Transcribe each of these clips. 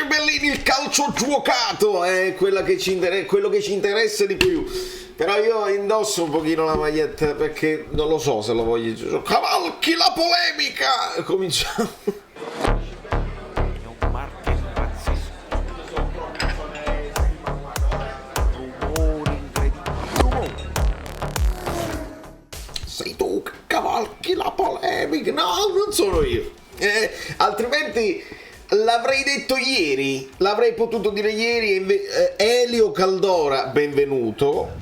Bellini, il calcio giocato è quello che ci interessa di più. Però io indosso un pochino la maglietta perché non lo so se lo voglio. Cavalchi la polemica! Cominciamo. Sei tu che cavalchi la polemica? No, non sono io. Altrimenti l'avrei detto ieri, l'avrei potuto dire ieri. Elio Caldora, benvenuti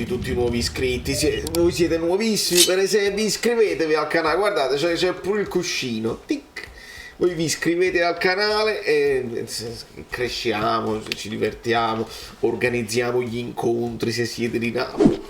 tutti i nuovi iscritti. Voi siete nuovissimi, per esempio iscrivetevi al canale, guardate c'è pure il cuscino. Tic. Voi vi iscrivete al canale e cresciamo, ci divertiamo, organizziamo gli incontri se siete di Napoli.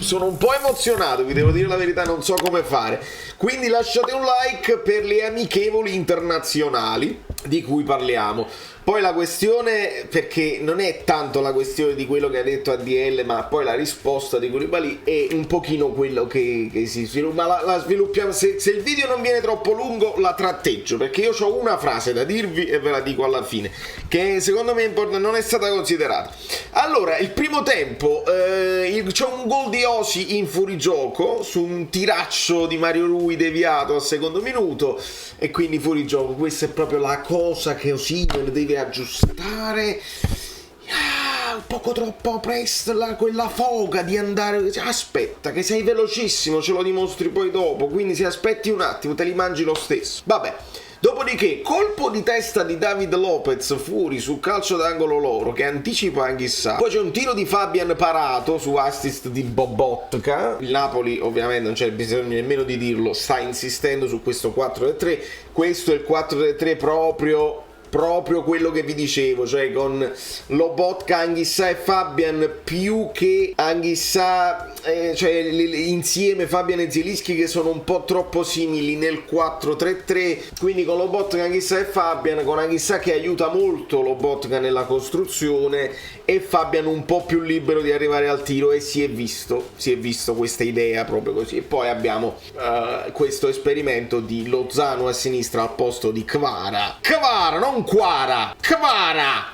Sono un po' emozionato, vi devo dire la verità, non so come fare. Quindi lasciate un like per le amichevoli internazionali di cui parliamo. Poi la questione, perché non è tanto la questione di quello che ha detto ADL, ma poi la risposta di Koulibaly è un pochino quello che si sviluppa. Ma la sviluppiamo. Se il video non viene troppo lungo la tratteggio, perché io ho una frase da dirvi e ve la dico alla fine, che secondo me non è stata considerata. Allora, il primo tempo c'è un gol di Osi in fuorigioco su un tiraccio di Mario Rui deviato al secondo minuto e quindi fuorigioco. Questa è proprio la cosa che Osimhen deve aggiustare. Un poco troppo presto quella foga di andare. Aspetta che sei velocissimo, ce lo dimostri poi dopo, quindi se aspetti un attimo te li mangi lo stesso. Vabbè. Dopodiché, colpo di testa di David Lopez fuori sul calcio d'angolo loro che anticipa Anghissà. Poi c'è un tiro di Fabian parato su assist di Bobotka. Il Napoli, ovviamente, non c'è bisogno nemmeno di dirlo, sta insistendo su questo 4-3. Questo è il 4-3 proprio quello che vi dicevo, cioè con Lobotka, Anghissà e Fabian, più che Anghissà, cioè insieme Fabian e Zielinski che sono un po' troppo simili nel 4-3-3, quindi con Lobotka, Anghissà e Fabian, con Anghissà che aiuta molto Lobotka nella costruzione e Fabian un po' più libero di arrivare al tiro, e si è visto questa idea proprio così. E poi abbiamo questo esperimento di Lozano a sinistra al posto di Kvara, non Quara, Kvara,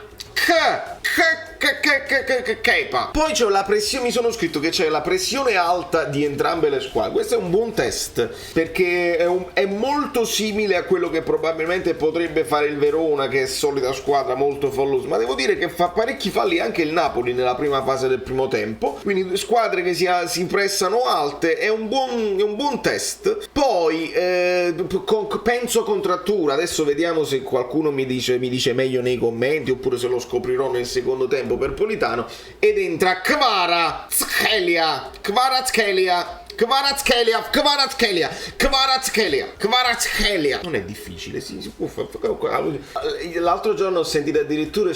Kepa. Poi c'è la pressione, mi sono scritto che c'è la pressione alta di entrambe le squadre. Questo è un buon test perché è molto simile a quello che probabilmente potrebbe fare il Verona, che è solita squadra molto fallosa, ma devo dire che fa parecchi falli anche il Napoli nella prima fase del primo tempo, quindi squadre che si pressano alte. È un buon test. Poi penso contrattura, adesso vediamo se qualcuno mi dice meglio nei commenti oppure se lo scoprirò nel secondo tempo per Politano, ed entra Kvaratskhelia. Non è difficile, si può fare. L'altro giorno ho sentito addirittura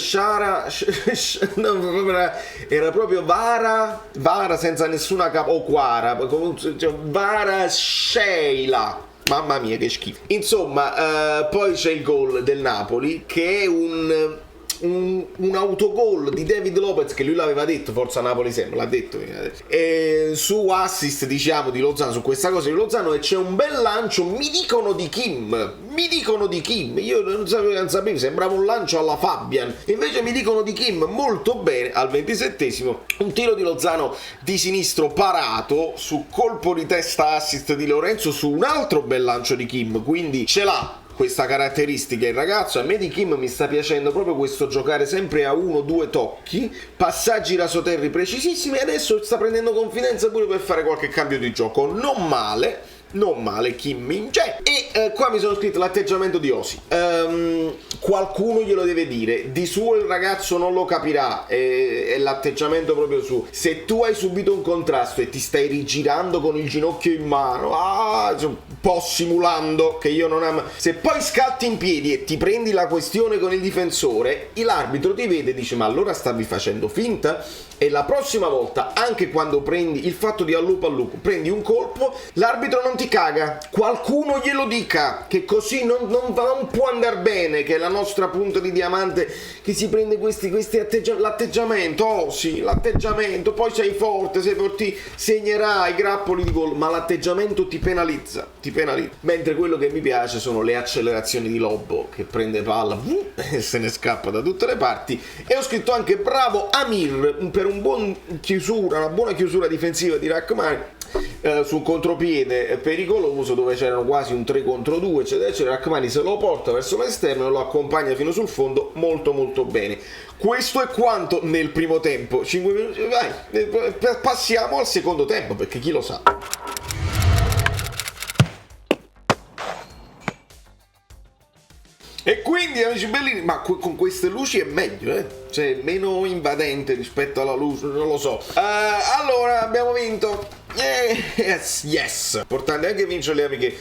era proprio Vara senza nessuna o Quara, Vara Sheila. Mamma mia che schifo. Insomma, poi c'è il gol del Napoli che è un autogol di David Lopez, che lui l'aveva detto, Forza Napoli sempre, l'ha detto, su assist diciamo di Lozano, su questa cosa di Lozano, e c'è un bel lancio, mi dicono di Kim, io non sapevo, sembrava un lancio alla Fabian, invece mi dicono di Kim, molto bene, al 27esimo, un tiro di Lozano di sinistro parato, su colpo di testa assist di Lorenzo, su un altro bel lancio di Kim, quindi ce l'ha questa caratteristica il ragazzo. A me di Kim mi sta piacendo proprio questo giocare sempre a 1-2 tocchi, passaggi rasoterri precisissimi, e adesso sta prendendo confidenza pure per fare qualche cambio di gioco, non male Kim. Cioè, e qua mi sono scritto l'atteggiamento di Osi. Qualcuno glielo deve dire, di suo il ragazzo non lo capirà, è l'atteggiamento proprio su. Se tu hai subito un contrasto e ti stai rigirando con il ginocchio in mano, un po' simulando, che io non amo, se poi scatti in piedi e ti prendi la questione con il difensore, l'arbitro ti vede e dice: ma allora stavi facendo finta? E la prossima volta, anche quando prendi il fatto di allupo prendi un colpo, l'arbitro non ti caga, qualcuno glielo dica, che così non può andare bene, che è la nostra punta di diamante, che si prende questi l'atteggiamento, oh sì, l'atteggiamento, poi sei forte, segnerai grappoli di gol, ma l'atteggiamento ti penalizza, mentre quello che mi piace sono le accelerazioni di Lobbo, che prende palla e se ne scappa da tutte le parti. E ho scritto anche bravo Amir per una buona chiusura difensiva di Rachmani su un contropiede pericoloso dove c'erano quasi un 3 contro 2 eccetera. Rachmani se lo porta verso l'esterno e lo accompagna fino sul fondo molto molto bene. Questo è quanto nel primo tempo. 5 minuti, vai, passiamo al secondo tempo, perché chi lo sa. E quindi, amici bellini, ma con queste luci è meglio, cioè meno invadente rispetto alla luce, non lo so. Allora, abbiamo vinto. Yes. Importante anche vincere le amiche.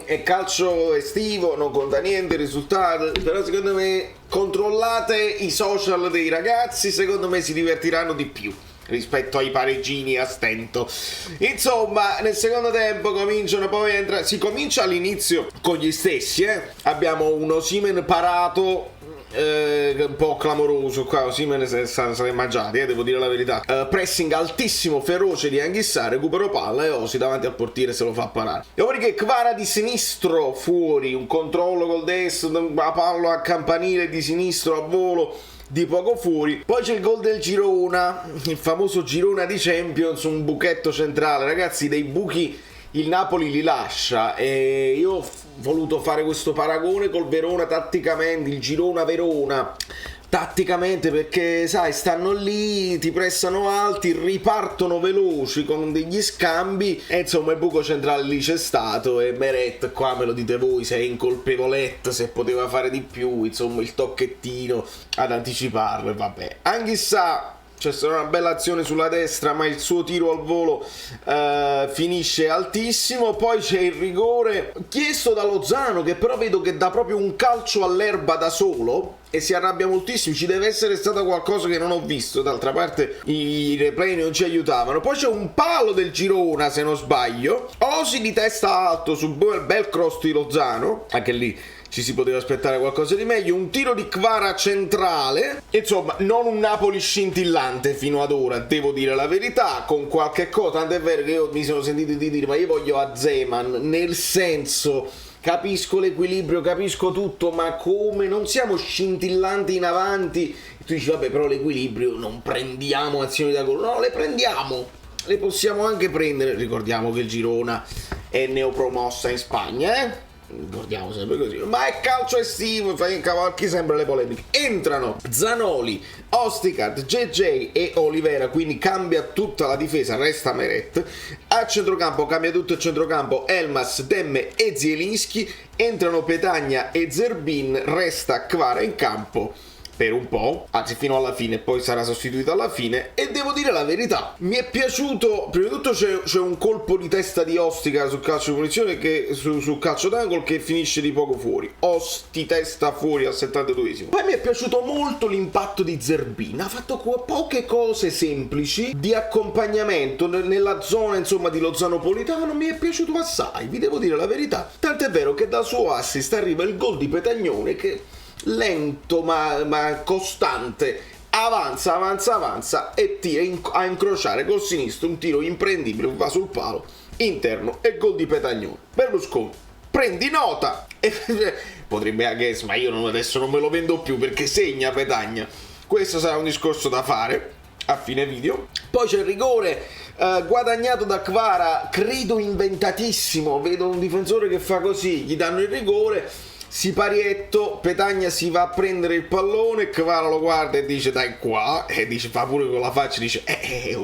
È calcio estivo, non conta niente il risultato, però secondo me controllate i social dei ragazzi, secondo me si divertiranno di più rispetto ai pareggini a stento. Insomma, nel secondo tempo si comincia all'inizio con gli stessi, abbiamo un Osimhen parato un po' clamoroso qua. Osimhen se ne è mangiati, devo dire la verità. Pressing altissimo, feroce di Anghissà, recupero palla e Osi davanti al portiere se lo fa parare. Dopodiché Kvara di sinistro fuori, un controllo col destro, la palla a campanile di sinistro a volo di poco fuori. Poi c'è il gol del Girona, il famoso Girona di Champions, un buchetto centrale. Ragazzi, dei buchi il Napoli li lascia, e io ho voluto fare questo paragone col Verona tatticamente, il Girona-Verona tatticamente, perché sai, stanno lì, ti pressano alti, ripartono veloci con degli scambi e insomma il buco centrale lì c'è stato. E Meret, qua me lo dite voi se è incolpevoletta, se poteva fare di più, insomma il tocchettino ad anticiparlo, e vabbè. Anghissà, c'è stata una bella azione sulla destra, ma il suo tiro al volo finisce altissimo. Poi c'è il rigore chiesto da Lozano, che però vedo che dà proprio un calcio all'erba da solo e si arrabbia moltissimo. Ci deve essere stato qualcosa che non ho visto, d'altra parte i replay non ci aiutavano. Poi c'è un palo del Girona, se non sbaglio, Osi di testa alto sul bel cross di Lozano, anche lì ci si poteva aspettare qualcosa di meglio. Un tiro di Kvara centrale, insomma non un Napoli scintillante fino ad ora, devo dire la verità, con qualche cosa, tanto è vero che io mi sono sentito di dire ma io voglio a Zeman, nel senso, capisco l'equilibrio, capisco tutto, ma come non siamo scintillanti in avanti, tu dici vabbè, però l'equilibrio, non prendiamo azioni da gol. No, le prendiamo, le possiamo anche prendere. Ricordiamo che il Girona è neopromossa in Spagna, ricordiamo sempre così, ma è calcio estivo, fai incavalchi sempre le polemiche. Entrano Zanoli, Osticard, JJ e Olivera, quindi cambia tutta la difesa, resta Meret. A centrocampo cambia tutto il centrocampo, Elmas, Demme e Zielinski. Entrano Petagna e Zerbin, resta Kvara in campo per un po', anzi fino alla fine, poi sarà sostituito alla fine. E devo dire la verità, mi è piaciuto. Prima di tutto c'è un colpo di testa di Ostica sul calcio di punizione, che sul calcio d'angolo, che finisce di poco fuori. Osti testa fuori al 72esimo. Poi mi è piaciuto molto l'impatto di Zerbin, ha fatto poche cose semplici di accompagnamento nella zona, insomma, di Lozano-Politano. Mi è piaciuto assai, vi devo dire la verità. Tant'è vero che dal suo assist arriva il gol di Petagnone, che lento ma costante avanza e tira a incrociare col sinistro un tiro imprendibile, va sul palo interno e gol di Petagnone. Berlusconi, prendi nota. E potrebbe anche, ma io adesso non me lo vendo più perché segna Petagna. Questo sarà un discorso da fare a fine video. Poi c'è il rigore guadagnato da Kvara, credo inventatissimo. Vedo un difensore che fa così, gli danno il rigore, siparietto, Petagna si va a prendere il pallone, Kvara lo guarda e dice dai qua, e dice, fa pure con la faccia, dice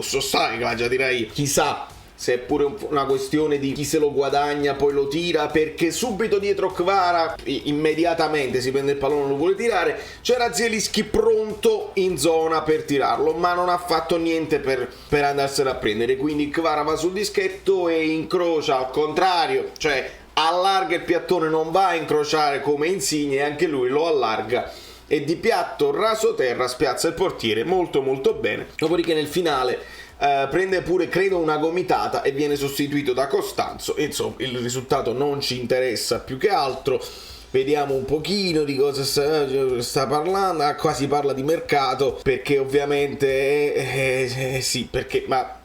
so stare che la già direi. Chissà se è pure una questione di chi se lo guadagna poi lo tira, perché subito dietro Kvara immediatamente si prende il pallone, lo vuole tirare, c'era Zielinski pronto in zona per tirarlo, ma non ha fatto niente per andarselo a prendere. Quindi Kvara va sul dischetto e incrocia al contrario, cioè allarga il piattone, non va a incrociare come Insigne, e anche lui lo allarga e di piatto raso terra spiazza il portiere molto molto bene. Dopodiché nel finale prende pure, credo, una gomitata e viene sostituito da Costanzo. Insomma, il risultato non ci interessa più che altro. vediamo un pochino di cosa sta parlando. Qua si parla di mercato, perché ovviamente sì, perché ma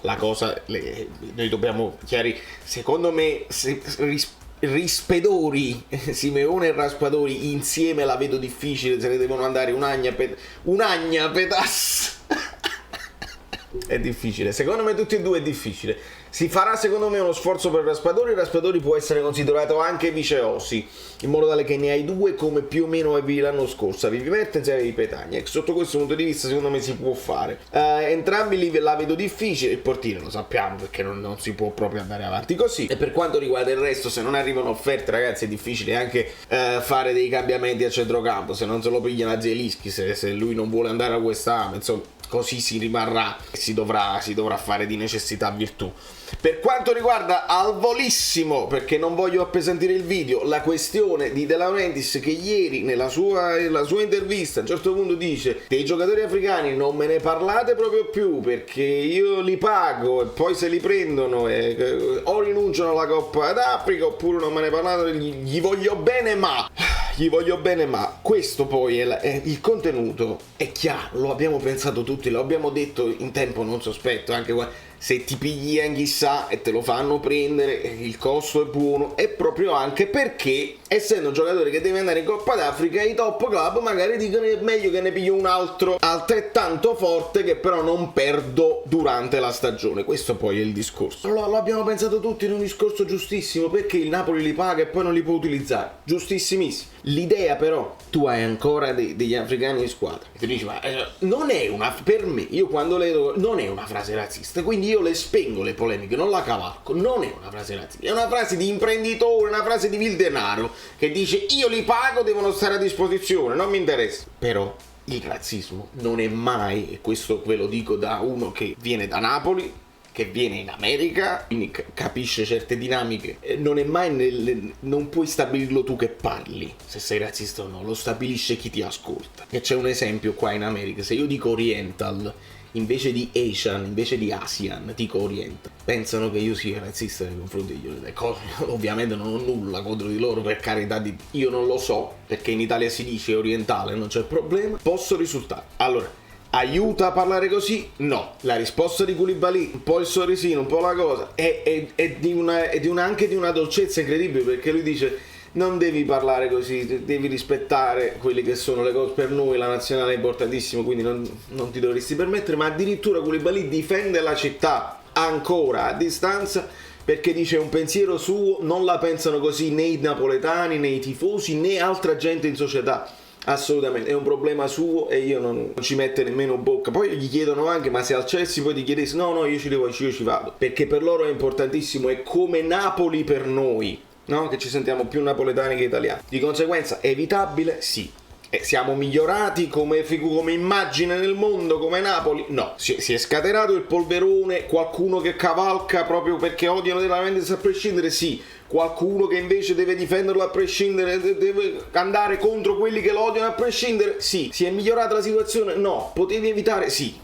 la cosa noi dobbiamo chiarire, secondo me Rispedori, Simeone e Raspadori insieme la vedo difficile, se ne devono andare un'agna pedas. È difficile, secondo me tutti e due è difficile. Si farà secondo me uno sforzo per Raspadori può essere considerato anche vice Osi, in modo tale che ne hai due come più o meno avevi l'anno scorso, avevi Mertens e avevi Petagna. Sotto questo punto di vista secondo me si può fare. Entrambi la vedo difficile, il portiere lo sappiamo perché non si può proprio andare avanti così. E per quanto riguarda il resto, se non arrivano offerte, ragazzi, è difficile anche fare dei cambiamenti a centrocampo, se non se lo pigliano a Zielinski, se lui non vuole andare a West Ham, insomma. Così si rimarrà e si dovrà fare di necessità virtù. Per quanto riguarda al volissimo, perché non voglio appesantire il video, la questione di De Laurentiis, che ieri nella sua intervista a un certo punto dice: dei giocatori africani non me ne parlate proprio più perché io li pago e poi se li prendono o rinunciano alla Coppa d'Africa oppure non me ne parlate, gli voglio bene ma questo poi è il contenuto è chiaro, lo abbiamo pensato tutti, lo abbiamo detto in tempo non sospetto, anche se ti pigli chissà e te lo fanno prendere, il costo è buono, è proprio anche perché essendo un giocatore che deve andare in Coppa d'Africa, i top club magari dicono è meglio che ne piglio un altro altrettanto forte che però non perdo durante la stagione. Questo poi è il discorso, lo abbiamo pensato tutti in un discorso giustissimo, perché il Napoli li paga e poi non li può utilizzare, giustissimissimo. L'idea però, tu hai ancora degli africani in squadra e ti dici ma non è per me, io quando leggo non è una frase razzista, quindi io le spengo le polemiche, non la cavalco, non è una frase razzista, è una frase di imprenditore, una frase di vil denaro che dice io li pago, devono stare a disposizione, non mi interessa. Però il razzismo non è mai, e questo ve lo dico da uno che viene da Napoli, che viene in America, quindi capisce certe dinamiche, non è mai non puoi stabilirlo tu che parli se sei razzista o no, lo stabilisce chi ti ascolta. E c'è un esempio qua in America: se io dico Oriental invece di Asian, invece di Asian, dico Oriental, pensano che io sia razzista nei confronti di loro. Ovviamente non ho nulla contro di loro, per carità io non lo so, perché in Italia si dice orientale, non c'è problema, posso risultare. Allora, aiuta a parlare così? No. La risposta di Koulibaly, un po' il sorrisino, un po' la cosa, è anche di una dolcezza incredibile, perché lui dice non devi parlare così, devi rispettare quelle che sono le cose. Per noi la nazionale è importantissima, quindi non ti dovresti permettere. Ma addirittura Koulibaly difende la città ancora a distanza, perché dice un pensiero suo, non la pensano così né i napoletani, né i tifosi, né altra gente in società. Assolutamente, è un problema suo e io non ci metto nemmeno bocca. Poi gli chiedono anche ma se al Chelsea poi ti chiedessi no io ci vado, perché per loro è importantissimo, è come Napoli per noi, no? Che ci sentiamo più napoletani che italiani. Di conseguenza è evitabile? Sì. Siamo migliorati come immagine nel mondo, come Napoli? No. Si è scatenato il polverone, qualcuno che cavalca proprio perché odiano De Laurentiis a prescindere? Sì. Qualcuno che invece deve difenderlo a prescindere, deve andare contro quelli che lo odiano a prescindere? Sì. Si è migliorata la situazione? No. Potevi evitare? Sì.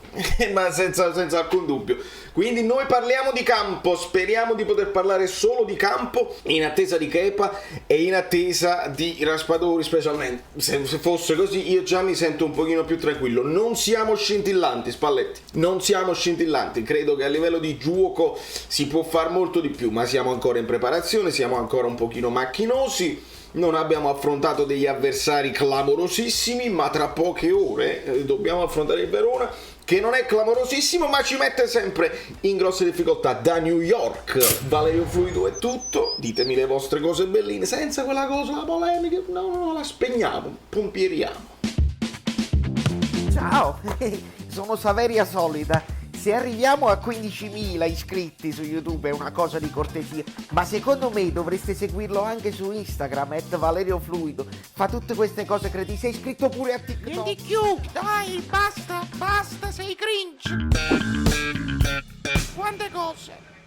Ma senza alcun dubbio. Quindi noi parliamo di campo, speriamo di poter parlare solo di campo, in attesa di Kepa e in attesa di Raspadori specialmente. Se fosse così io già mi sento un pochino più tranquillo. Non siamo scintillanti, Spalletti, non siamo scintillanti, credo che a livello di gioco si può far molto di più, ma siamo ancora in preparazione, siamo ancora un pochino macchinosi. Non abbiamo affrontato degli avversari clamorosissimi, ma tra poche ore dobbiamo affrontare il Verona, che non è clamorosissimo ma ci mette sempre in grosse difficoltà. Da New York, Valerio Fluido è tutto, ditemi le vostre cose belline, senza quella cosa, la polemica, no, la spegniamo, pompieriamo. Ciao, sono Saveria Solida. Se arriviamo a 15.000 iscritti su YouTube è una cosa di cortesia, ma secondo me dovreste seguirlo anche su Instagram, @ValerioFluido. Fa tutte queste cose credibili. Sei iscritto pure a TikTok. Niente più, dai, basta, sei cringe. Quante cose.